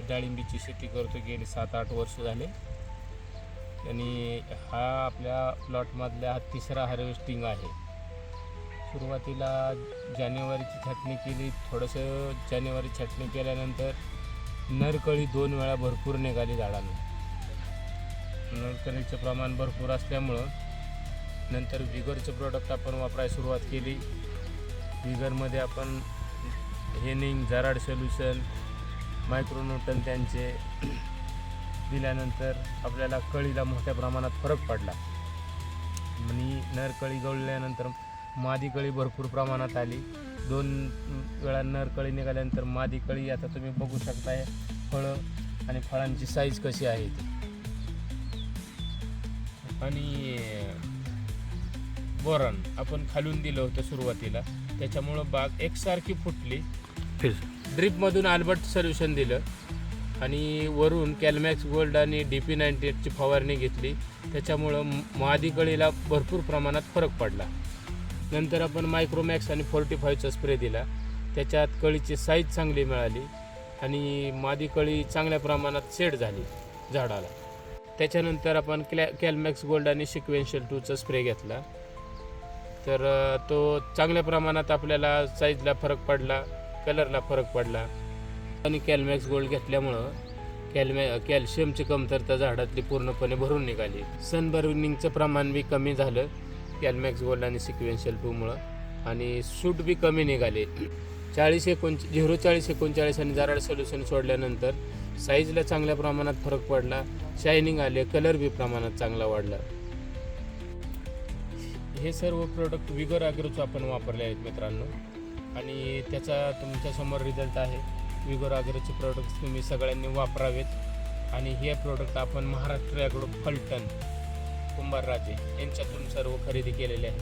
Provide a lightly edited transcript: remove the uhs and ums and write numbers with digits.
डाळिंबीची शेती करतो गेली 7-8 वर्ष झाले आणि हा आपल्या प्लॉटमधला हा तिसरा हार्वेस्टिंग आहे. सुरुवातीला जानेवारीची छाटणी केली. थोडंसं जानेवारी छाटणी केल्यानंतर नरकळी 2 वेळा भरपूर निघाली झाडांना. नरकळीचं प्रमाण भरपूर असल्यामुळं नंतर विगरचं प्रोडक्ट आपण वापरायला सुरुवात केली. विगरमध्ये आपण हेनिंग, जाराड सोल्युशन, मायक्रोन्यूटन त्यांचे दिल्यानंतर आपल्याला कळीला मोठ्या प्रमाणात फरक पडला आणि नरकळी गळल्यानंतर मादी कळी भरपूर प्रमाणात आली. 2 वेळा नरकळी निघाल्यानंतर मादी कळी आता तुम्ही बघू शकताय फळं आणि फळांची साईज कशी आहे ती. आणि बोरॉन आपण खालून दिलं होतं सुरुवातीला, त्याच्यामुळं बाग एकसारखी फुटली. ड्रिपमधून आल्बर्ट सोल्युशन दिलं आणि वरून कॅल्मॅक्स गोल्ड आणि DP98ची फवारणी घेतली. त्याच्यामुळं मादी कळीला भरपूर प्रमाणात फरक पडला. नंतर आपण मायक्रोमॅक्स आणि 45चा स्प्रे दिला. त्याच्यात कळीची साईज चांगली मिळाली आणि मादी कळी चांगल्या प्रमाणात सेट झाली झाडाला. त्याच्यानंतर आपण कॅल्मॅक्स गोल्ड आणि सिक्वेन्शियल 2चा स्प्रे घेतला. तर तो चांगल्या प्रमाणात आपल्याला साईजला फरक पडला, कलरला फरक पडला. आणि कॅल्मॅक्स गोल्ड घेतल्यामुळं कॅल्शियमची कमतरता झाडातली पूर्णपणे भरून निघाली. सनबर्निंगचं प्रमाण बी कमी झालं कॅल्मॅक्स गोल्ड आणि सिक्वेन्शियल 2मुळं आणि सूट बी कमी निघाले. 0-40-39 आणि जाराड सोल्युशन सोडल्यानंतर साईजला चांगल्या प्रमाणात फरक पडला, शायनिंग आले, कलर बी प्रमाणात चांगला वाढला. हे सर्व प्रोडक्ट विगर ॲग्रोचं आपण वापरले आहेत मित्रांनो आणि त्याचा तुमच्यासमोर रिझल्ट आहे. विगर ॲग्रोचे प्रोडक्ट्स तुम्ही सगळ्यांनी वापरावेत आणि हे प्रोडक्ट आपण महाराष्ट्र ॲग्रो फलटण कुंभारराजे यांच्यातून सर्व खरेदी केलेले आहे.